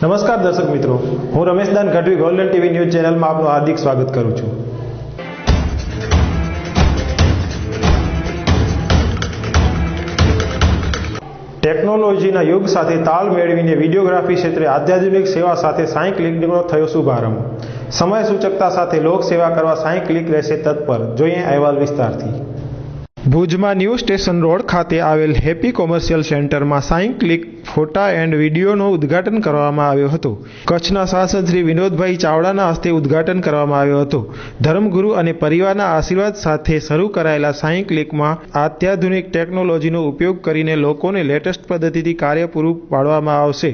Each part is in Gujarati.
નમસ્કાર દર્શક મિત્રો, હું Rameshdan Gadhvi golden TV news ચેનલમાં આપનું હાર્દિક સ્વાગત કરું છું. ટેકનોલોજીના યુગ સાથે તાલ મેળવીને વિડીયોગ્રાફી ક્ષેત્રે અત્યાધુનિક સેવા સાથે સાઈ ક્લિકનો થયો શુભારંભ. સમય સૂચકતા સાથે લોક સેવા કરવા સાઈ ક્લિક રહેશે તત્પર. જોઈએ અહેવાલ વિસ્તારથી. ભુજમાં ન્યૂ સ્ટેશન રોડ ખાતે આવેલ હેપી કોમર્શિયલ સેન્ટરમાં સાઈ ક્લિક ફોટા એન્ડ વિડીયોનું ઉદ્ઘાટન કરવામાં આવ્યું હતું. કચ્છના સાંસદ શ્રી વિનોદભાઈ ચાવડાના હસ્તે ઉદ્ઘાટન કરવામાં આવ્યું હતું. ધર્મગુરુ અને પરિવારના આશીર્વાદ સાથે શરૂ કરાયેલા સાઈ ક્લિકમાં અત્યાધુનિક ટેકનોલોજીનો ઉપયોગ કરીને લોકોને લેટેસ્ટ પદ્ધતિથી કાર્ય પૂરું પાડવામાં આવશે.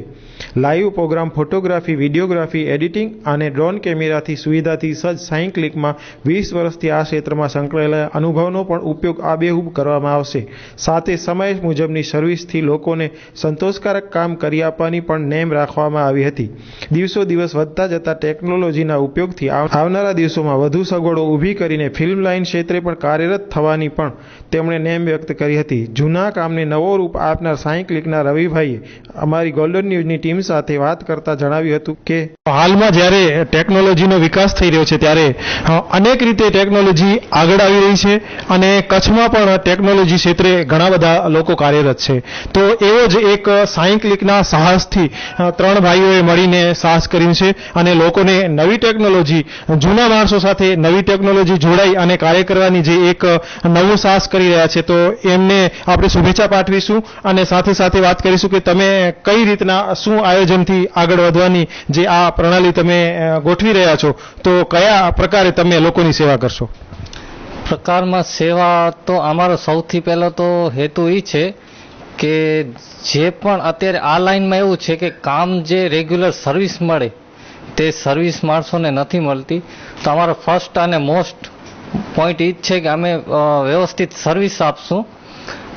Live program, photography, videography, editing અને ડ્રોન કેમેરાથી સુવિધાથી સજ્જ સાઈ ક્લિકમાં 20 વર્ષથી આ ક્ષેત્રમાં સંકળાયેલા અનુભવનો પણ ઉપયોગ આબેહૂબ કરવામાં આવશે. સાથે સમય મુજબની સર્વિસથી લોકોને સંતોષકારક કામ કરી આપવાની પણ નેમ રાખવામાં આવી હતી. દિવસો દિવસ વધતા જતા ટેકનોલોજીના ઉપયોગથી આવનારા દિવસોમાં વધુ સગવડો ઊભી કરીને ફિલ્મ લાઇન ક્ષેત્રે પણ કાર્યરત થવાની પણ તેમણે નેમ વ્યક્ત કરી હતી. જૂના કામને નવો રૂપ આપનાર સાઈ ક્લિકના રવિભાઈએ અમારી ગોલ્ડન ન્યૂઝની ટીમ સાથે વાત કરતા જણાવ્યું હતું કે હાલમાં જ્યારે ટેકનોલોજીનો વિકાસ થઈ રહ્યો છે ત્યારે અનેક રીતે ટેકનોલોજી આગળ આવી રહી છે અને કચ્છમાં પણ ટેકનોલોજી ક્ષેત્રે ઘણા બધા લોકો કાર્યરત છે. તો એવો જ એક સાઈ ક્લિકના સાહસથી 3 ભાઈઓએ મળીને સાહસ કર્યું છે અને લોકોને નવી ટેકનોલોજી, જૂના માણસો સાથે નવી ટેકનોલોજી જોડાઈ અને કાર્ય કરવાની જે એક નવું સાહસ કરી રહ્યા છે. તો એમને આપણે શુભેચ્છા પાઠવીશું અને સાથે સાથે વાત કરીશું કે તમે કઈ રીતના શું આયોજનથી આગળ વધવાની જે આ પ્રણાલી તમે ગોઠવી રહ્યા છો, તો કયા પ્રકારે તમે લોકોની સેવા કરશો? પ્રકારમાં સેવા તો અમારો સૌથી પહેલો તો હેતુ એ છે કે જે પણ અત્યારે આ લાઈનમાં એવું છે કે કામ જે રેગ્યુલર સર્વિસ મળે તે સર્વિસ માણસોને નથી મળતી. તો અમારો ફર્સ્ટ અને મોસ્ટ પોઈન્ટ એ જ છે કે અમે વ્યવસ્થિત સર્વિસ આપશું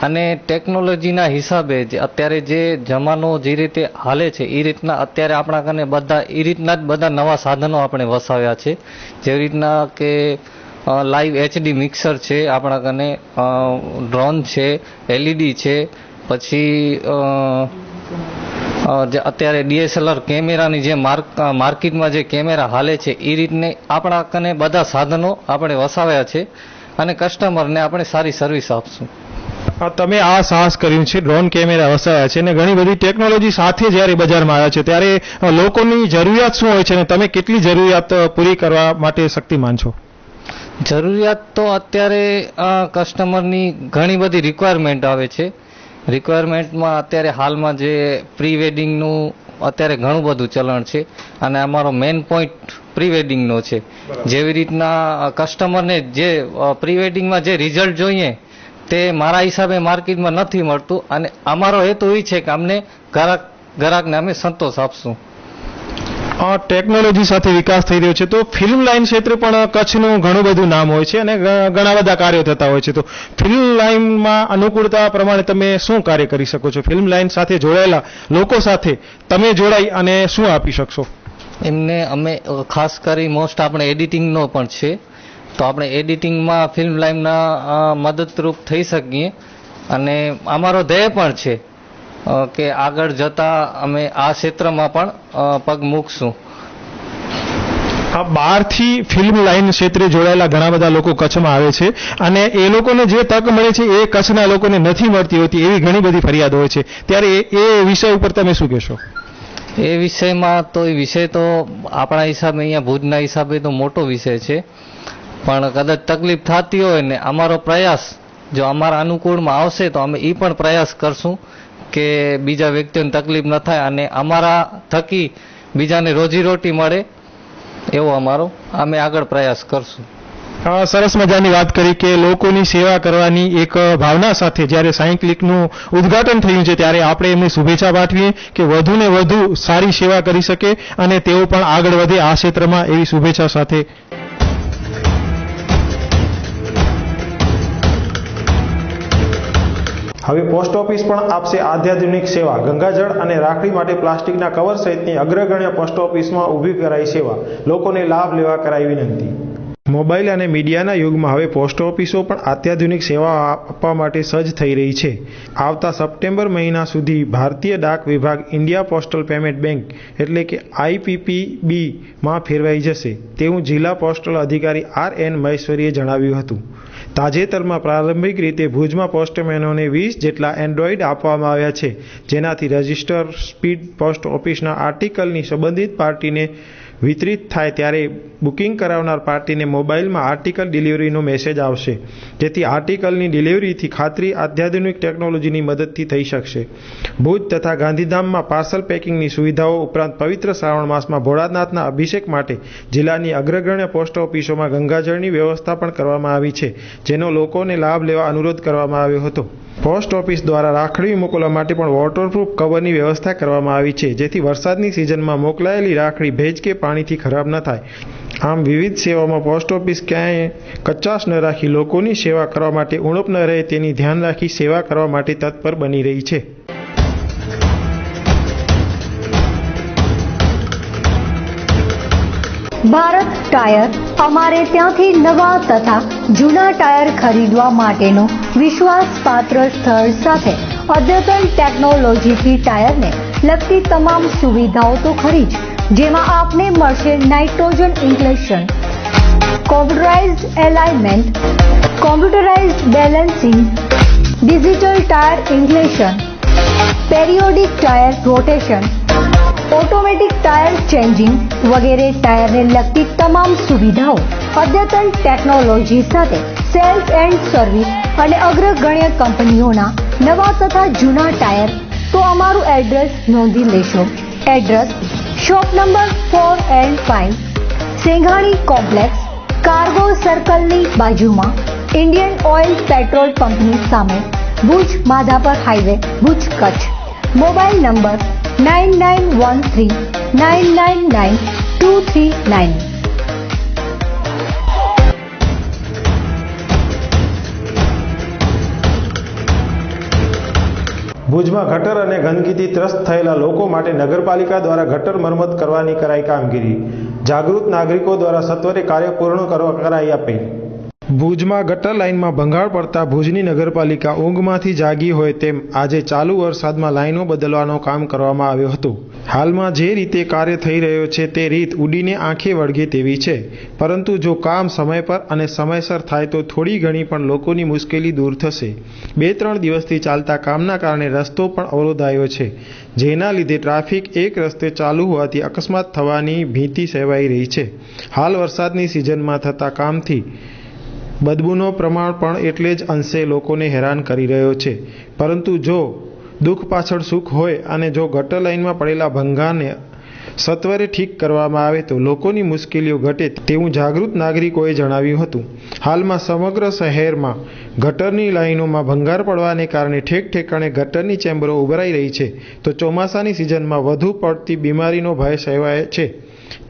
અને ટેકનોલોજીના હિસાબે અત્યારે જે જમાનો જે રીતે હાલે છે એ રીતના અત્યારે આપણા કને બધા એ રીતના જ બધા નવા સાધનો આપણે વસાવ્યા છે. જેવી રીતના કે લાઈવ HD મિક્સર છે આપણા કને, ડ્રોન છે, LED છે, પછી અત્યારે DSLR કેમેરાની જે માર્કેટમાં જે કેમેરા હાલે છે એ રીતને આપણા કને બધા સાધનો આપણે વસાવ્યા છે અને કસ્ટમરને આપણે સારી સર્વિસ આપશું. તમે આ સાહસ કર્યું છે, ડ્રોન કેમેરા વસાવ્યા છે અને ઘણી બધી ટેકનોલોજી સાથે જ્યારે બજારમાં આવ્યા છે ત્યારે લોકોની જરૂરિયાત શું હોય છે અને તમે કેટલી જરૂરિયાત પૂરી કરવા માટે શક્તિમાન છો? જરૂરિયાત તો અત્યારે કસ્ટમરની ઘણી બધી રિક્વાયરમેન્ટ આવે છે. રિક્વાયરમેન્ટમાં અત્યારે હાલમાં જે પ્રી વેડિંગનું અત્યારે ઘણું બધું ચલણ છે અને અમારો મેઇન પોઈન્ટ પ્રી વેડિંગનો છે. જેવી રીતના કસ્ટમરને જે પ્રી વેડિંગમાં જે રિઝલ્ટ જોઈએ તે મારા હિસાબે માર્કેટમાં નથી મળતું અને અમારો હેતુ એ છે કે અમને ગ્રાહકને અમે સંતોષ આપશું. ટેકનોલોજી સાથે વિકાસ થઈ રહ્યો છે તો ફિલ્મ લાઇન ક્ષેત્રે પણ કચ્છનું ઘણું બધું નામ હોય છે અને ઘણા બધા કાર્યો થતા હોય છે. તો ફિલ્મ લાઇનમાં અનુકૂળતા પ્રમાણે તમે શું કાર્ય કરી શકો છો? ફિલ્મ લાઇન સાથે જોડાયેલા લોકો સાથે તમે જોડાઈ અને શું આપી શકશો? એમને અમે ખાસ કરી મોસ્ટ આપણે એડિટિંગનો પણ છે. તો આપણે એડિટિંગમાં ફિલ્મ લાઇનના મદદરૂપ થઈ શકીએ અને અમારો ધ્યેય પણ છે કે આગળ જતા અમે આ ક્ષેત્રમાં પણ પગ મૂકશું. બહારથી ફિલ્મ લાઇન ક્ષેત્રે જોડાયેલા ઘણા બધા લોકો કચ્છમાં આવે છે અને એ લોકોને જે તક મળે છે એ કચ્છના લોકોને નથી મળતી હોતી, એવી ઘણી બધી ફરિયાદ હોય છે. ત્યારે એ વિષય ઉપર તમે શું કહેશો? એ વિષયમાં તો એ વિષય તો આપણા હિસાબે અહીંયા ભુજના હિસાબે તો મોટો વિષય છે, પણ કદાચ તકલીફ થતી હોય ને અમારો પ્રયાસ જો અમારા અનુકૂળમાં આવશે તો અમે એ પણ પ્રયાસ કરશું કે બીજા વ્યક્તિઓને તકલીફ ન થાય અને અમારા થકી બીજાને રોજીરોટી મળે એવો અમે આગળ પ્રયાસ કરશું. સરસ મજાની વાત કરી કે લોકોની સેવા કરવાની એક ભાવના સાથે જ્યારે સાઈ ક્લિકનું ઉદ્ઘાટન થયું છે ત્યારે આપણે એમને શુભેચ્છા પાઠવીએ કે વધુ ને વધુ સારી સેવા કરી શકે અને તેઓ પણ આગળ વધે આ ક્ષેત્રમાં, એવી શુભેચ્છા સાથે. હવે પોસ્ટ ઓફિસ પણ આપશે અત્યાધુનિક સેવા. ગંગાજળ અને રાખડી માટે પ્લાસ્ટિકના કવર સહિતની અગ્રગણ્ય પોસ્ટ ઓફિસમાં ઊભી કરાઈ સેવા. લોકોને લાભ લેવા કરાઈ વિનંતી. મોબાઈલ અને મીડિયાના યુગમાં હવે પોસ્ટ ઓફિસો પણ અત્યાધુનિક સેવા આપવા માટે સજ્જ થઈ રહી છે. આવતા સપ્ટેમ્બર મહિના સુધી ભારતીય ડાક વિભાગ ઇન્ડિયા પોસ્ટલ પેમેન્ટ બેંક એટલે કે IPPB માં ફેરવાઈ જશે તેવું જિલ્લા પોસ્ટલ અધિકારી RN મહેશ્વરીએ જણાવ્યું હતું. તાજેતરમાં પ્રારંભિક રીતે ભુજમાં પોસ્ટમેનોને 20 જેટલા એન્ડ્રોઈડ આપવામાં આવ્યા છે, જેનાથી રજિસ્ટર સ્પીડ પોસ્ટ ઓફિસના આર્ટિકલની સંબંધિત પાર્ટીને વિતરિત થાય ત્યારે બુકિંગ કરાવનાર પાર્ટીને મોબાઈલમાં આર્ટિકલ ડિલિવરીનો મેસેજ આવશે, જેથી આર્ટિકલની ડિલિવરીથી ખાતરી અત્યાધુનિક ટેકનોલોજીની મદદથી થઈ શકશે. ભુજ તથા ગાંધીધામમાં પાર્સલ પેકિંગની સુવિધાઓ ઉપરાંત પવિત્ર શ્રાવણ માસમાં ભોળાનાથના અભિષેક માટે જિલ્લાની અગ્રગણ્ય પોસ્ટ ઓફિસોમાં ગંગાજળની વ્યવસ્થા પણ કરવામાં આવી છે, જેનો લોકોને લાભ લેવા અનુરોધ કરવામાં આવ્યો હતો. પોસ્ટ ઓફિસ દ્વારા રાખડી મોકલવા માટે પણ વોટરપ્રૂફ કવરની વ્યવસ્થા કરવામાં આવી છે, જેથી વરસાદની સિઝનમાં મોકલાયેલી રાખડી ભેજ કે પાણીથી ખરાબ ન થાય. આમ વિવિધ સેવાઓમાં પોસ્ટ ઓફિસ ક્યાંય કચાશ ન રાખી લોકોની સેવા કરવા માટે ઉણપ ન રહે તેની ધ્યાન રાખી સેવા કરવા માટે તત્પર બની રહી છે. ભારત ટાયર અમારે ત્યાંથી નવા તથા જૂના ટાયર ખરીદવા માટેનું વિશ્વાસપાત્ર સ્થળ સાથે અદ્યતન ટેકનોલોજીથી ટાયરને લગતી તમામ સુવિધાઓ તો ખરી જ, જેમાં આપને મળશે nitrogen inflation, computerised alignment, computerised balancing, digital tyre inflation, periodic tyre rotation, automatic tyre changing વગેરે ટાયરને લગતી તમામ સુવિધાઓ અદ્યતન ટેકનોલોજી સાથે સેલ્સ એન્ડ સર્વિસ અને અગ્રગણ્ય કંપનીઓના નવા તથા જૂના ટાયર. તો અમારું એડ્રેસ નોંધી લેશો. Address shop number 4 and 5, Senghani complex, cargo સર્કલની બાજુમાં, ઇન્ડિયન ઓઇલ પેટ્રોલ પંપની સામે, Bhuj Madhapar highway, Bhuj Kutch. Mobile number 9913999239. ભુજમાં ગટર અને ગંદકીથી ત્રસ્ત થયેલા લોકો માટે નગરપાલિકા દ્વારા ગટર મરમત કરવાની કરાઈ કામગીરી. જાગૃત નાગરિકો દ્વારા સત્વરે કાર્ય પૂર્ણ કરવા કરાઈ અપીલ. ભુજમાં ગટર લાઇનમાં ભંગાણ પડતા ભુજની નગરપાલિકા ઊંઘમાંથી જાગી હોય તેમ આજે ચાલુ વરસાદમાં લાઇનો બદલવાનું કામ કરવામાં આવ્યું હતું. હાલમાં જે રીતે કાર્ય થઈ રહ્યો છે તે રીત ઉડીને આંખે વળગે તેવી છે, પરંતુ જો કામ સમય પર અને સમયસર થાય તો થોડી ઘણી પણ લોકોની મુશ્કેલી દૂર થશે. 2-3 દિવસથી ચાલતા કામના કારણે રસ્તો પણ અવરોધાયો છે, જેના લીધે ટ્રાફિક એક રસ્તે ચાલુ હોવાથી અકસ્માત થવાની ભીતિ સેવાઈ રહી છે. હાલ વરસાદની સિઝનમાં થતા કામથી બદબૂનો પ્રમાણ પણ એટલે જ અંશે લોકોને હેરાન કરી રહ્યો છે, પરંતુ જો દુઃખ પાછળ સુખ હોય અને જો ગટર લાઇનમાં પડેલા ભંગારને સત્વરે ઠીક કરવામાં આવે તો લોકોની મુશ્કેલીઓ ઘટે તેવું જાગૃત નાગરિકોએ જણાવ્યું હતું. હાલમાં સમગ્ર શહેરમાં ગટરની લાઇનોમાં ભંગાર પડવાને કારણે ઠેક ઠેકાણે ગટરની ચેમ્બરો ઉભરાઈ રહી છે, તો ચોમાસાની સિઝનમાં વધુ પડતી બીમારીનો ભય સેવાય છે.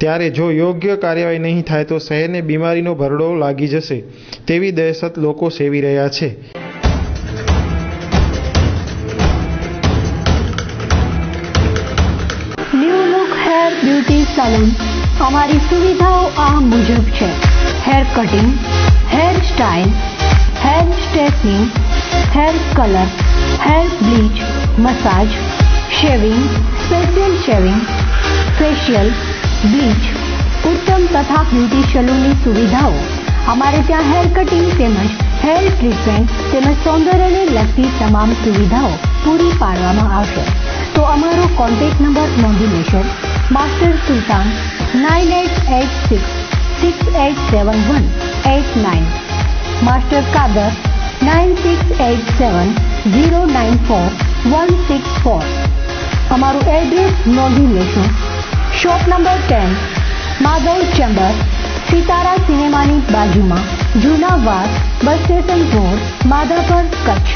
ત્યારે જો યોગ્ય કાર્યવાહી નહીં થાય તો શહેરને બીમારીનો ભરડો લાગી જશે તેવી દહેશત લોકો સેવી રહ્યા છે. New look hair beauty salon. અમારી સુવિધાઓ આ મુજબ છે: hair cutting, hair style, hair straightening, hair colour, hair bleach, massage, shaving, special shaving, facial, bleach, ઉત્તમ તથા બ્યુટી સલૂનની સુવિધાઓ. અમારે ત્યાં હેર કટિંગ તેમજ હેર ટ્રીટમેન્ટ તેમજ સૌંદર્યને લગતી તમામ સુવિધાઓ પૂરી પાડવામાં આવશે. તો અમારો કોન્ટેક્ટ નંબર નોંધી લેશો: માસ્ટર સુલતાન 9886687189, માસ્ટર કાદર 9687094164. અમારું એડ્રેસ નોંધી લેશો: shop number 10, Madhav chamber, Sitara સિનેમાની બાજુમાં, જૂના વાસ, bus station road, Madhapar, Kutch.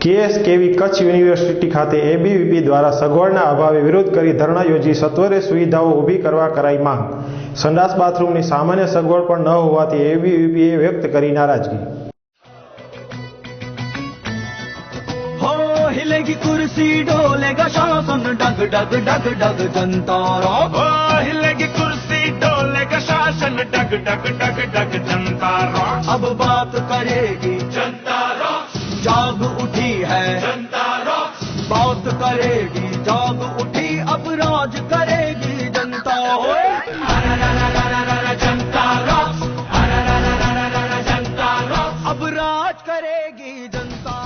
KSKV Kutch university ખાતે ABVP દ્વારા સગવડના અભાવે વિરોધ કરી ધરણા યોજી સત્વરે સુવિધાઓ ઊભી કરવા કરાઈ માંગ. સંડાસ બાથરૂમની સામાન્ય સગવડ પણ ન હોવાથી ABVPએ વ્યક્ત કરી નારાજગી. हिलेगी कुर्सी डोलेगा शासन डग डग डग डग जनता रॉक हिलेगी कुर्सी डोलेगा शासन डग डग डग डग जनता रॉक अब बात करेगी जनता रॉक जाग उठी है जनता रॉक बात करेगी जाग उठी अब राज करेगी जनता जनता रॉक जनता रॉक अब राज करेगी जनता।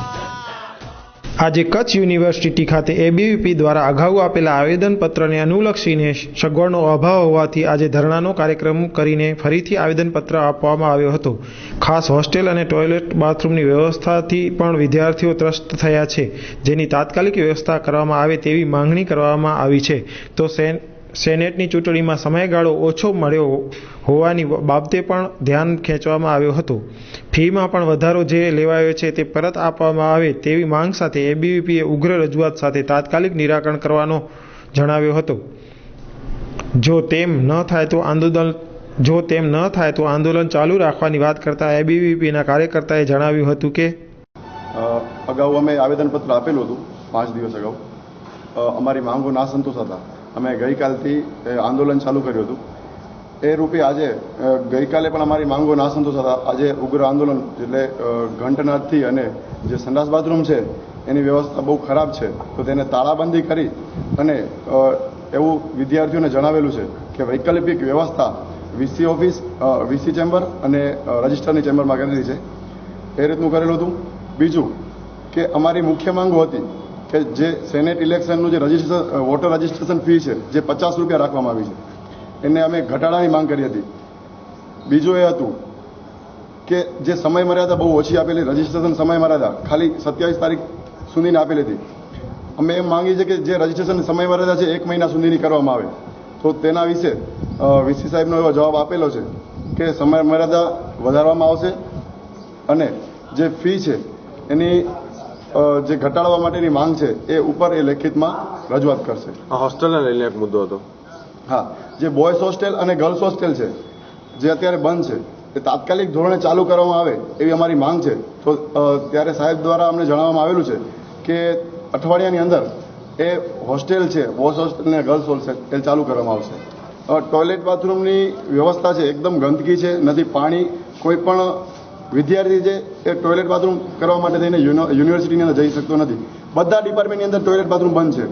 આજે કચ્છ યુનિવર્સિટી ખાતે એબીવીપી દ્વારા અગાઉ આપેલા આવેદનપત્રને અનુલક્ષીને સગવડનો અભાવ હોવાથી આજે ધરણાનો કાર્યક્રમ કરીને ફરીથી આવેદનપત્ર આપવામાં આવ્યો હતો. ખાસ હોસ્ટેલ અને ટોયલેટ બાથરૂમની વ્યવસ્થાથી પણ વિદ્યાર્થીઓ ત્રસ્ત થયા છે, જેની તાત્કાલિક વ્યવસ્થા કરવામાં આવે તેવી માંગણી કરવામાં આવી છે. તો સેનેટની ચૂંટણીમાં સમયગાળો ઓછો મળ્યો હોવાની બાબતે પણ ધ્યાન ખેંચવામાં આવ્યો હતો. ફીમાં પણ વધારો જે લેવાયો છે તે પરત આપવામાં આવે તેવી માંગ સાથે એબીવીપીએ ઉગ્ર રજૂઆત સાથે તાત્કાલિક નિરાકરણ કરવાનો જણાવ્યો હતો. જો તેમ ન થાય તો આંદોલન ચાલુ રાખવાની વાત કરતા એબીવીપીના કાર્યકર્તાએ જણાવ્યું હતું કે અગાઉ અમે આવેદનપત્ર આપેલું હતું 5 દિવસ અગાઉ. અમારી માંગો ના સંતોષ હતા. અમે ગઈકાલથી આંદોલન ચાલુ કર્યું હતું. એ રૂપે આજે ગઈકાલે પણ અમારી માંગો ના સંતોષ હતા. આજે ઉગ્ર આંદોલન એટલે ઘંટનાદથી અને જે સંડાસ બાથરૂમ છે એની વ્યવસ્થા બહુ ખરાબ છે, તો તેને તાળાબંધી કરી અને એવું વિદ્યાર્થીઓને જણાવેલું છે કે વૈકલ્પિક વ્યવસ્થા વીસી ઓફિસ, વીસી ચેમ્બર અને રજિસ્ટરની ચેમ્બરમાં કરેલી છે. એ રીતનું કરેલું હતું. બીજું કે અમારી મુખ્ય માંગો હતી કે જે સેનેટ ઇલેક્શનનું જે વોટર રજિસ્ટ્રેશન ફી છે જે 50 રૂપિયા રાખવામાં આવી છે એને અમે ઘટાડાની માંગ કરી હતી. બીજું એ હતું કે જે સમય મર્યાદા બહુ ઓછી આપેલી, રજિસ્ટ્રેશન સમય મર્યાદા ખાલી 27 તારીખ સુધીની આપેલી હતી. અમે એમ માંગીએ છીએ કે જે રજિસ્ટ્રેશન સમય મર્યાદા છે 1 મહિના સુધીની કરવામાં આવે. તો તેના વિશે વીસી સાહેબનો એવો જવાબ આપેલો છે કે સમય મર્યાદા વધારવામાં આવશે અને જે ફી છે એની જે ઘટાડવા માટેની માંગ છે એ ઉપર એ લેખિતમાં રજૂઆત કરશે. હોસ્ટેલને લઈને એક મુદ્દો હતો. હા, જે બોયઝ હોસ્ટેલ અને ગર્લ્સ હોસ્ટેલ છે જે અત્યારે બંધ છે એ તાત્કાલિક ધોરણે ચાલુ કરવામાં આવે એવી અમારી માંગ છે. તો ત્યારે સાહેબ દ્વારા અમને જણાવવામાં આવેલું છે કે અઠવાડિયાની અંદર એ હોસ્ટેલ છે, બોયઝ હોસ્ટેલ અને ગર્લ્સ હોસ્ટેલ એ ચાલુ કરવામાં આવશે. ટોયલેટ બાથરૂમની વ્યવસ્થા છે એકદમ ગંદકી છે, નથી પાણી. કોઈ પણ વિદ્યાર્થી છે એ ટોયલેટ બાથરૂમ કરવા માટે થઈને યુનિવર્સિટીની અંદર જઈ શકતો નથી. બધા ડિપાર્ટમેન્ટની અંદર ટોયલેટ બાથરૂમ બંધ છે.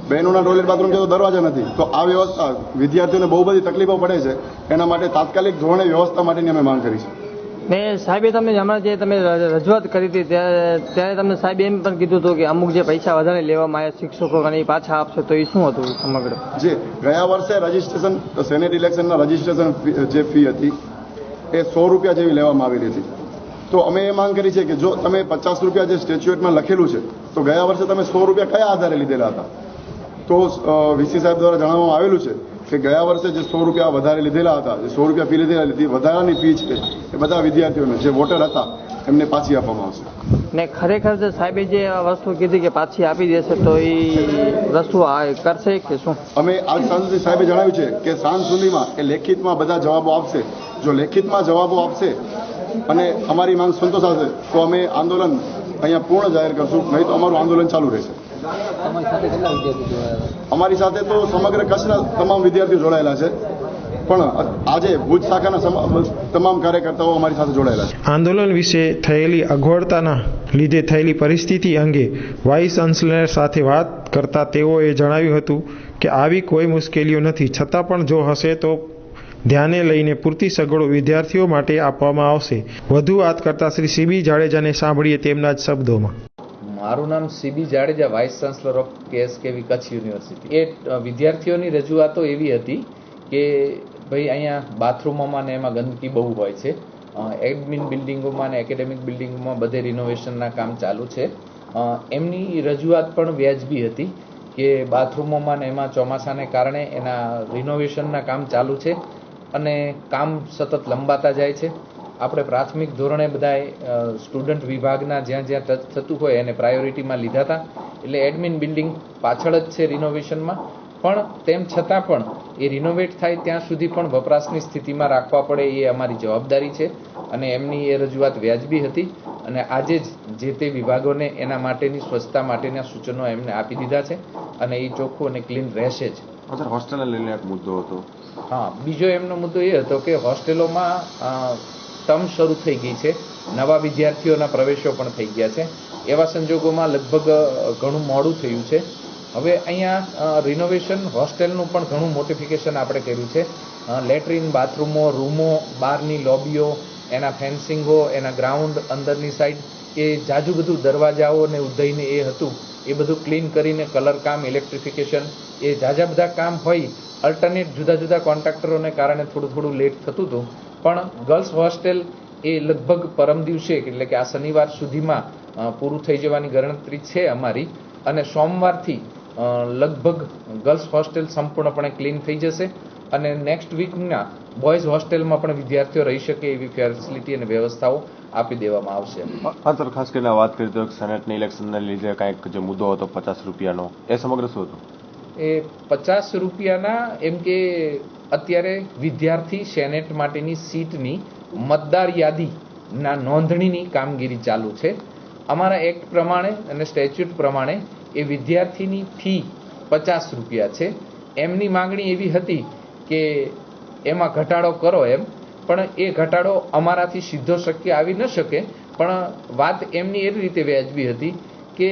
બહેનોના ટોયલેટ બાથરૂમ છે તો દરવાજા નથી. તો આ વ્યવસ્થા વિદ્યાર્થીઓને બહુ બધી તકલીફો પડે છે. એના માટે તાત્કાલિક ધોરણે વ્યવસ્થા માટેની અમે માંગ કરી છે. ને સાહેબે તમે હમણાં જે તમે રજૂઆત કરી હતી ત્યારે તમને સાહેબે એમ પણ કીધું હતું કે અમુક જે પૈસા વધારે લેવામાં આવ્યા શિક્ષકો અને એ પાછા આપશે, તો એ શું હતું સમગ્ર? જે ગયા વર્ષે રજિસ્ટ્રેશન સેનેટ ઇલેક્શનના રજિસ્ટ્રેશન જે ફી હતી એ 100 રૂપિયા જેવી લેવામાં આવેલી હતી. તો અમે એ માંગ કરી છે કે જો તમે 50 રૂપિયા જે સ્ટેચ્યુએટમાં લખેલું છે તો ગયા વર્ષે તમે 100 રૂપિયા કયા આધારે લીધેલા હતા? તો વીસી સાહેબ દ્વારા જણાવવામાં આવેલું છે કે ગયા વર્ષે જે 100 રૂપિયા વધારે લીધેલા હતા, જે 100 રૂપિયા ફી લીધેલા હતી, વધારાની ફી છે એ બધા વિદ્યાર્થીઓને જે વોટર હતા એમને પાછી આપવામાં આવશે. ને ખરેખર જે સાહેબે જે વસ્તુ કીધી કે પાછી આપી દેશે તો એ વસ્તુ કરશે કે શું? અમે આજ સાંજ સુધી સાહેબે જણાવ્યું છે કે સાંજ સુધીમાં એ લેખિતમાં બધા જવાબો આપશે. જો લેખિતમાં જવાબો આપશે અને અમારી માંગ સંતોષાશે તો અમે આંદોલન અહીંયા પૂર્ણ જાહેર કરશું, નહીં તો અમારું આંદોલન ચાલુ રહેશે. અમારી સાથે તો સમગ્ર કચ્છના તમામ વિદ્યાર્થીઓ જોડાયેલા છે, પણ આજે ભુજ શાખાના તમામ કાર્યકર્તાઓ અમારી સાથે જોડાયેલા છે. આંદોલન વિશે થયેલી અગવડતાના લીધે થયેલી પરિસ્થિતિ અંગે વાઇસ ચાન્સલર સાથે વાત કરતા તેઓએ જણાવ્યું હતું કે આવી કોઈ મુશ્કેલીઓ નથી, છતાં પણ જો હશે તો ધ્યાને લઈને પૂરતી સગવડો વિદ્યાર્થીઓ માટે આપવામાં આવશે. વધુ વાત કરતા શ્રી સીબી જાડેજાને સાંભળીએ તેમના જ શબ્દોમાં. મારું નામ CB Jadeja, vice chancellor of KSKV Kachchh university. એ વિદ્યાર્થીઓની રજૂઆતો એવી હતી કે ભાઈ અહીંયા બાથરૂમોમાં ને એમાં ગંદકી બહુ હોય છે. એડમિન બિલ્ડિંગોમાં ને એકેડેમિક બિલ્ડિંગોમાં બધે રિનોવેશનના કામ ચાલુ છે. એમની રજૂઆત પણ વ્યાજબી હતી કે બાથરૂમોમાં ને એમાં ચોમાસાને કારણે એના રિનોવેશનના કામ ચાલુ છે અને કામ સતત લંબાતા જાય છે. આપણે પ્રાથમિક ધોરણે બધાએ સ્ટુડન્ટ વિભાગના જ્યાં જ્યાં ટચ થતું હોય એને પ્રાયોરિટીમાં લીધા હતા. એટલે એડમિન બિલ્ડિંગ પાછળ જ છે રિનોવેશનમાં, પણ તેમ છતાં પણ એ રિનોવેટ થાય ત્યાં સુધી પણ વપરાશની સ્થિતિમાં રાખવા પડે એ અમારી જવાબદારી છે અને એમની એ રજૂઆત વ્યાજબી હતી. અને આજે જ જે તે વિભાગોને એના માટેની સ્વચ્છતા માટેના સૂચનો એમને આપી દીધા છે અને એ ચોખ્ખું અને ક્લીન રહેશે જ. સર, હોસ્ટેલને લઈને એક મુદ્દો હતો. હા, બીજો એમનો મુદ્દો એ હતો કે હોસ્ટેલોમાં ટર્મ શરૂ થઈ ગઈ છે, નવા વિદ્યાર્થીઓના પ્રવેશો પણ થઈ ગયા છે. એવા સંજોગોમાં લગભગ ઘણું મોડું થયું છે. હવે અહીંયા રિનોવેશન હોસ્ટેલનું પણ ઘણું મોડિફિકેશન આપણે કર્યું છે. લેટ્રિન, બાથરૂમો, રૂમો, બહારની લોબીઓ, એના ફેન્સિંગો, એના ગ્રાઉન્ડ અંદરની સાઈડ એ જાજુ બધું દરવાજાઓ ને ઉદયને એ હતું એ બધું ક્લીન કરીને કલર કામ, ઇલેક્ટ્રિફિકેશન એ જાજા બધા કામ હોય. અલ્ટરનેટ જુદા જુદા કોન્ટ્રાક્ટરોને કારણે થોડું લેટ થતું હતું, પણ ગર્લ્સ હોસ્ટેલ એ લગભગ પરમ દિવસે એટલે કે આ શનિવાર સુધીમાં પૂરું થઈ જવાની ગણતરી છે અમારી, અને સોમવારથી લગભગ ગર્લ્સ હોસ્ટેલ સંપૂર્ણપણે ક્લીન થઈ જશે અને નેક્સ્ટ વીકના બોયઝ હોસ્ટેલમાં પણ વિદ્યાર્થીઓ રહી શકે એવી ફેસિલિટી અને વ્યવસ્થાઓ આપી દેવામાં આવશે. સર, ખાસ કરીને વાત કરી તો સેનેટની ઇલેક્શનને લીધે કાંઈક જે મુદ્દો હતો 50 રૂપિયાનો, એ સમગ્ર શું હતો? એ 50 રૂપિયાના એમ કે અત્યારે વિદ્યાર્થી સેનેટ માટેની સીટની મતદાર યાદીના નોંધણીની કામગીરી ચાલુ છે. અમારા એક્ટ પ્રમાણે અને સ્ટેચ્યુટ પ્રમાણે એ વિદ્યાર્થીની ફી 50 રૂપિયા છે. એમની માંગણી એવી હતી કે એમાં ઘટાડો કરો એમ, પણ એ ઘટાડો અમારાથી સીધો શક્ય આવી ન શકે. પણ વાત એમની એવી રીતે વ્યાજબી હતી કે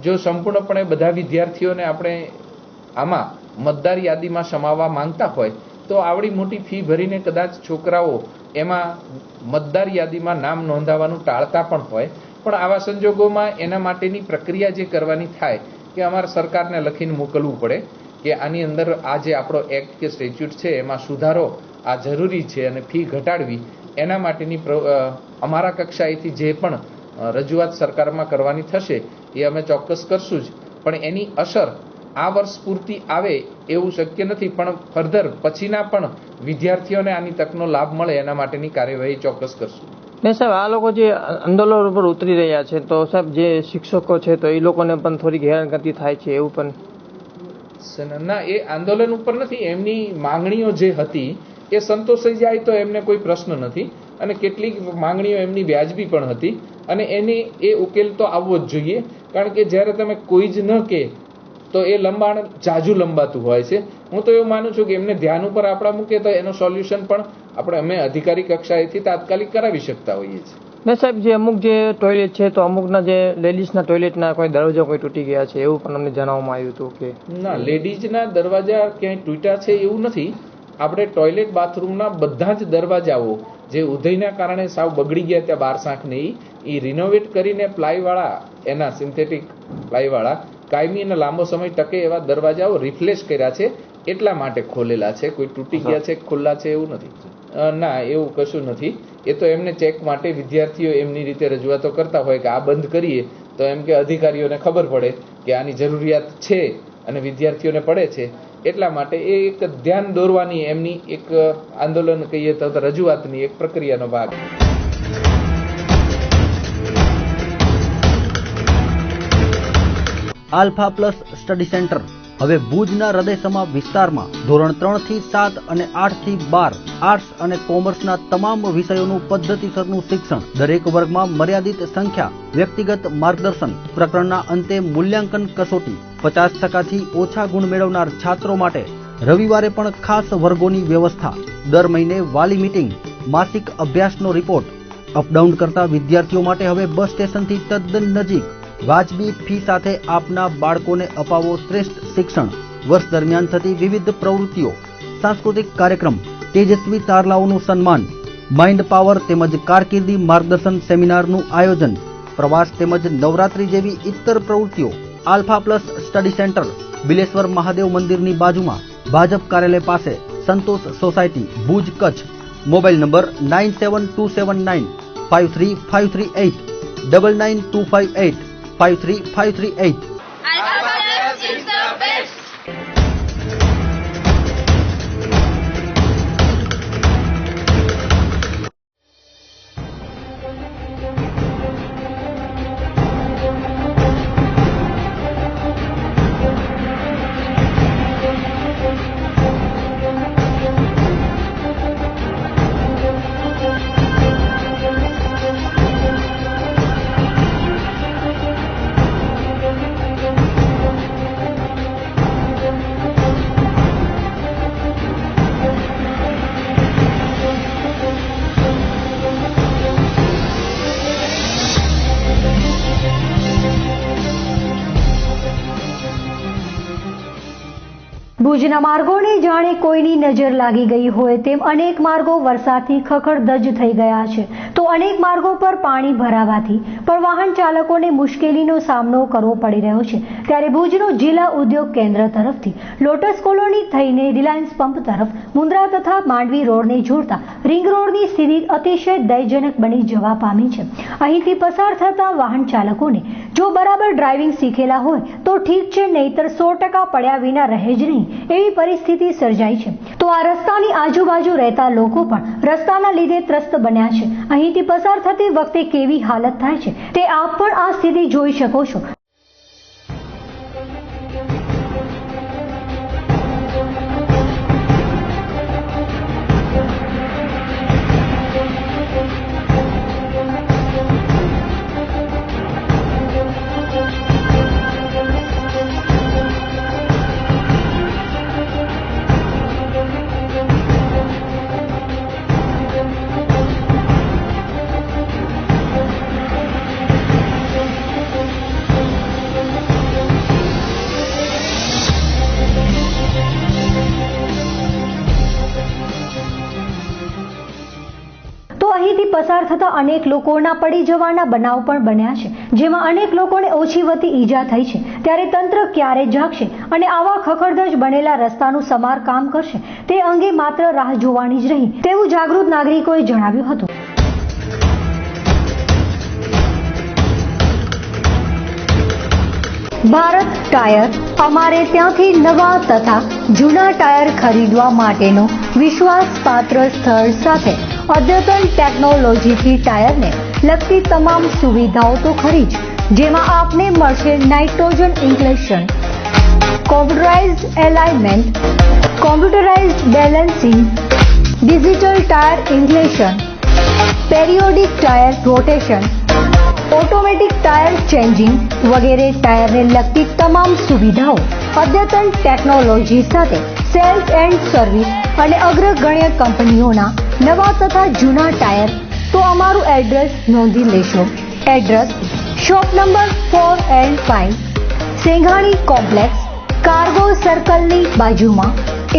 જો સંપૂર્ણપણે બધા વિદ્યાર્થીઓને આપણે આમાં મતદાર યાદીમાં સમાવવા માંગતા હોય તો આવડી મોટી ફી ભરીને કદાચ છોકરાઓ એમાં મતદાર યાદીમાં નામ નોંધાવવાનું ટાળતા પણ હોય. પણ આવા સંજોગોમાં એના માટેની પ્રક્રિયા જે કરવાની થાય કે અમારે સરકારને લખીને મોકલવું પડે કે આની અંદર આ જે આપણો એક્ટ કે સ્ટેચ્યુટ છે એમાં સુધારો આ જરૂરી છે અને ફી ઘટાડવી, એના માટેની અમારા કક્ષાએથી જે પણ રજૂઆત સરકારમાં કરવાની થશે એ અમે ચોક્કસ કરશું જ. પણ એની અસર આ વર્ષ પૂરતી આવે એવું શક્ય નથી, પણ ફર્ધર પછીના પણ વિદ્યાર્થીઓને આની તકનો લાભ મળે એના માટેની કાર્યવાહી ચોક્કસ કરશું. ને સાહેબ, આ લોકો જે આંદોલન ઉપર ઉતરી રહ્યા છે તો સાહેબ જે શિક્ષકો છે તો એ લોકોને પણ થોડીક હેરાનગતિ થાય છે એવું પણ? ના, એ આંદોલન ઉપર નથી. એમની માંગણીઓ જે હતી એ સંતોષાઈ જાય તો એમને કોઈ પ્રશ્ન નથી, અને કેટલીક માંગણીઓ એમની વ્યાજબી પણ હતી અને એને એ ઉકેલ તો આવવો જ જોઈએ. કારણ કે જ્યારે તમે કોઈ જ ન કે તો એ લંબાણ જાજુ લંબાતું હોય છે. હું તો એવું માનું છું કે એમને ધ્યાન ઉપર આપણા મૂકે તો એનો સોલ્યુશન પણ અમે અધિકારી કક્ષાએથી તાત્કાલિક કરાવી શકતા હોઈએ છીએ. ને સાહેબ, જે અમુક જે ટોયલેટ છે તો અમુકના જે લેડીઝના ટોયલેટના કોઈ દરવાજા કોઈ તૂટી ગયા છે એવું પણ અમને જણાવવામાં આવ્યું હતું કે ના, લેડીઝના દરવાજા ક્યાંય તૂટ્યા છે એવું નથી. આપણે ટોયલેટ બાથરૂમના બધા જ દરવાજાઓ જે ઉધઈના કારણે સાવ બગડી ગયા ત્યાં 12 શાંખને એ રિનોવેટ કરીને પ્લાયવાળા, એના સિન્થેટિક પ્લાયવાળા કાયમી અને લાંબો સમય ટકે એવા દરવાજાઓ રિપ્લેસ કર્યા છે, એટલા માટે ખોલેલા છે. કોઈ તૂટી ગયા છે, ખુલ્લા છે એવું નથી. ના, એવું કશું નથી. એ તો એમને ચેક માટે વિદ્યાર્થીઓ એમની રીતે રજૂઆતો કરતા હોય કે આ બંધ કરીએ તો એમ કે અધિકારીઓને ખબર પડે કે આની જરૂરિયાત છે અને વિદ્યાર્થીઓને પડે છે, એટલા માટે એ એક ધ્યાન દોરવાની એમની એક આંદોલન કહીએ તો રજૂઆતની એક પ્રક્રિયાનો ભાગ. આલ્ફા પ્લસ સ્ટડી સેન્ટર હવે ભુજના હૃદયસમા વિસ્તારમાં ધોરણ 3 થી 7 અને 8 થી 12 આર્ટ્સ અને કોમર્સના તમામ વિષયોનું પદ્ધતિસરનું શિક્ષણ, દરેક વર્ગમાં મર્યાદિત સંખ્યા, વ્યક્તિગત માર્ગદર્શન, પ્રકરણના અંતે મૂલ્યાંકન કસોટી, 50%થી ઓછા ગુણ મેળવનાર છાત્રો માટે રવિવારે પણ ખાસ વર્ગોની વ્યવસ્થા, દર મહિને વાલી મીટિંગ, માસિક અભ્યાસનો રિપોર્ટ, અપડાઉન કરતા વિદ્યાર્થીઓ માટે હવે બસ સ્ટેશનથી તદ્દન નજીક, વાજબી ફી સાથે આપના બાળકોને અપાવો શ્રેષ્ઠ શિક્ષણ. વર્ષ દરમિયાન થતી વિવિધ પ્રવૃત્તિઓ, સાંસ્કૃતિક કાર્યક્રમ, તેજસ્વી તારલાઓનું સન્માન, માઇન્ડ પાવર તેમજ કારકિર્દી માર્ગદર્શન સેમિનારનું આયોજન, પ્રવાસ તેમજ નવરાત્રી જેવી ઇતર પ્રવૃત્તિઓ. Alpha plus study centre, Bileshwar Mahadev મંદિરની બાજુમાં, ભાજપ કાર્યાલય પાસે, Santosh society, Bhuj, Kutch. Mobile number 9727953538 99258 53538. ભુજના માર્ગોને જાણે કોઈની નજર લાગી ગઈ હોય તેમ અનેક માર્ગો વરસાદથી ખખડધજ થઈ ગયા છે, તો અનેક માર્ગો પર પાણી ભરાવાથી પણ વાહન ચાલકોને મુશ્કેલીનો સામનો કરવો પડી રહ્યો છે। ત્યારે ભુજનું જિલ્લા ઉદ્યોગ કેન્દ્ર તરફથી લોટસ કોલોની થઈને રિલાયન્સ પંપ તરફ મુન્દ્રા તથા માંડવી રોડને જોડતા રિંગ રોડની સ્થિતિ અતિશય દયજનક બની જવા પામી છે। અહીંથી પસાર થતા વાહન ચાલકોને જો બરાબર ડ્રાઇવિંગ શીખેલા હોય તો ઠીક છે, નહીતર 100% પડ્યા વિના રહે જ નહીં એવી પરિસ્થિતિ સર્જાઈ છે। તો આ રસ્તાની આજુબાજુ રહેતા લોકો પણ રસ્તાના લીધે ત્રસ્ત બન્યા છે। અહીંથી પસાર થતી વખતે કેવી હાલત થાય છે તે આપ પણ આ સ્થિતિ જોઈ શકો છો। અહીંથી પસાર થતા અનેક લોકોના પડી જવાના બનાવ પણ બન્યા છે, જેમાં અનેક લોકોને ઓછી વત્તી ઈજા થઈ છે। ત્યારે તંત્ર ક્યારે જાગશે અને આવા ખખડધજ બનેલા રસ્તાનું સમારકામ કરશે તે અંગે માત્ર રાહ જોવાની જ રહી તેવું જાગૃત નાગરિકોએ જણાવ્યું હતું। ભારત ટાયર અમારે ત્યાંથી નવા તથા જૂના ટાયર ખરીદવા માટેનો વિશ્વાસપાત્ર સ્થળ સાથે અદ્યતન ટેકનોલોજીથી ટાયરને લગતી તમામ સુવિધાઓ તો ખરી જ, જેમાં આપને મળશે nitrogen inflation, computerised alignment, computerised balancing, digital tyre inflation, periodic tyre rotation, automatic tyre changing વગેરે ટાયરને લગતી તમામ સુવિધાઓ અદ્યતન ટેકનોલોજી સાથે સેલ્સ એન્ડ સર્વિસ અને અગ્રગણ્ય કંપનીઓના નવા તથા જૂના ટાયર। તો અમારું એડ્રેસ નોંધી લેશો। Address shop number 4 and 5, Senghani complex, cargo સર્કલની બાજુમાં,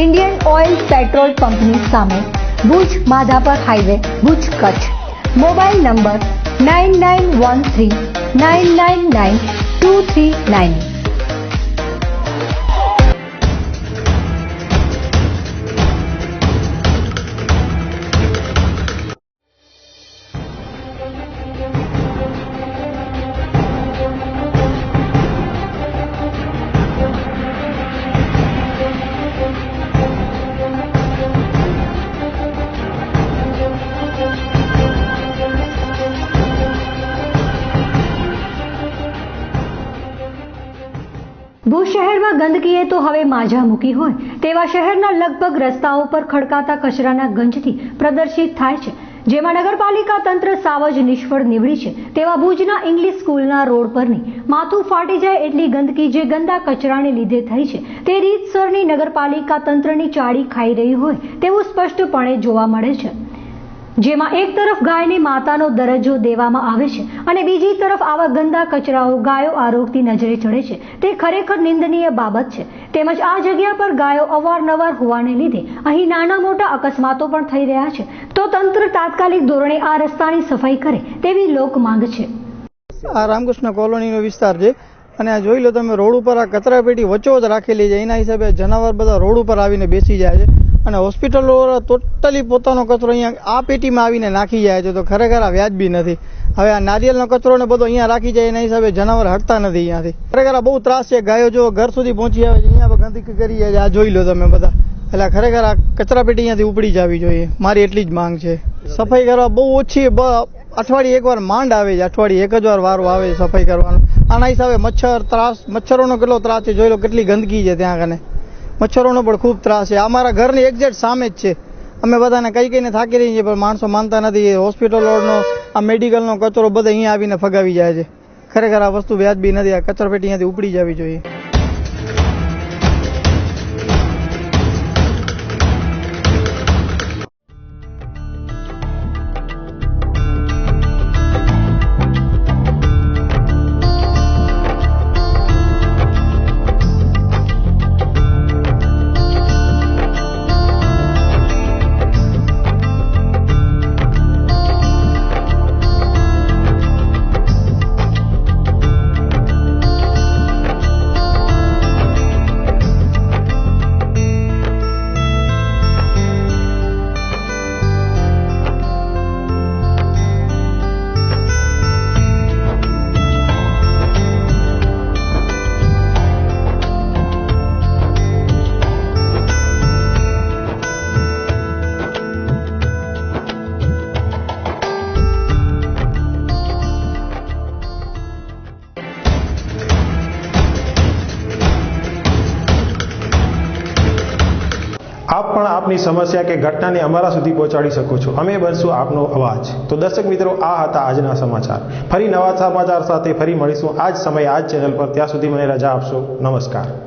ઇન્ડિયન ઓઇલ પેટ્રોલ પંપની સામે, Bhuj Madhapar highway, Bhuj Kutch. Mobile number 9913 999 239। Bhuj શહેરમાં ગંદકીએ તો હવે માજા મૂકી હોય તેવા શહેરના લગભગ રસ્તાઓ પર ખડકાતા કચરાના ગંજથી પ્રદર્શિત થાય છે, જેમાં નગરપાલિકા તંત્ર સાવ જ નિષ્ફળ નીવડી છે। તેવા ભુજના ઇંગ્લિશ સ્કૂલના રોડ પરની માથું ફાટી જાય એટલી ગંદકી જે ગંદા કચરાને લીધે થઈ છે તે રીતસરની નગરપાલિકા તંત્રની ચાડી ખાઈ રહી હોય તેવું સ્પષ્ટપણે જોવા મળે છે, જેમાં એક તરફ ગાયને માતાનો દરજ્જો દેવામાં આવે છે અને બીજી તરફ આવા ગંદા કચરાઓ ગાયો આરોગતી નજરે ચડે છે તે ખરેખર નિંદનીય બાબત છે। તેમજ આ જગ્યા પર ગાયો અવારનવાર હોવાને લીધે અહીં નાના મોટા અકસ્માતો પણ થઈ રહ્યા છે, તો તંત્ર તાત્કાલિક ધોરણે આ રસ્તાની સફાઈ કરે તેવી લોક માંગ છે। આ રામકૃષ્ણ કોલોનીનો વિસ્તાર છે અને આ જોઈ લો તમે, રોડ ઉપર આ કચરાપેટી વચ્ચોવચ રાખેલી છે, એના હિસાબે જનાવર બધા રોડ ઉપર આવીને બેસી જાય છે અને હોસ્પિટલો ટોટલી પોતાનો કચરો અહીંયા આ પેટીમાં આવીને નાખી જાય છે, તો ખરેખર આ વ્યાજબી નથી। હવે આ નારિયેળનો કચરો ને બધો અહીંયા રાખી જાય એના હિસાબે જનાવર હટતા નથી અહીંયાથી। ખરેખર બહુ ત્રાસ છે, ગાયો જો ઘર સુધી પહોંચી આવે છે, અહીંયા ગંદકી કરી જાય છે, આ જોઈ લો તમે બધા। એટલે ખરેખર આ કચરાપેટી અહીંયાથી ઉપડી જવી જોઈએ, મારી એટલી જ માંગ છે। સફાઈ કરવા બહુ ઓછી, અઠવાડિયે એકવાર માંડ આવે છે, અઠવાડિયે એક જ વાર વારો આવે છે સફાઈ કરવાનો। આના હિસાબે મચ્છરોનો કેટલો ત્રાસ છે, જોઈ લો કેટલી ગંદકી છે ત્યાં કને, મચ્છરોનો પણ ખૂબ ત્રાસ છે। અમારા ઘરની એક્ઝેક્ટ સામે જ છે, અમે બધાને કહીને થાકી રહી છીએ પણ માણસો માનતા નથી। હોસ્પિટલોનો આ મેડિકલનો કચરો બધા અહીંયા આવીને ફગાવી જાય છે, ખરેખર આ વસ્તુ વ્યાજબી નથી, આ કચરાપેટી અહીંયાથી ઉપડી જવી જોઈએ। આપ પણ આપની સમસ્યા કે ઘટનાને અમારા સુધી પહોંચાડી શકો છો. અમે બનશું આપનો અવાજ. તો દર્શક મિત્રો, આ હતા આજના સમાચાર. ફરી નવા સમાચાર સાથે ફરી મળીશું આ જ સમયે આ જ ચેનલ પર. ત્યાં સુધી મને રજા આપશો. નમસ્કાર.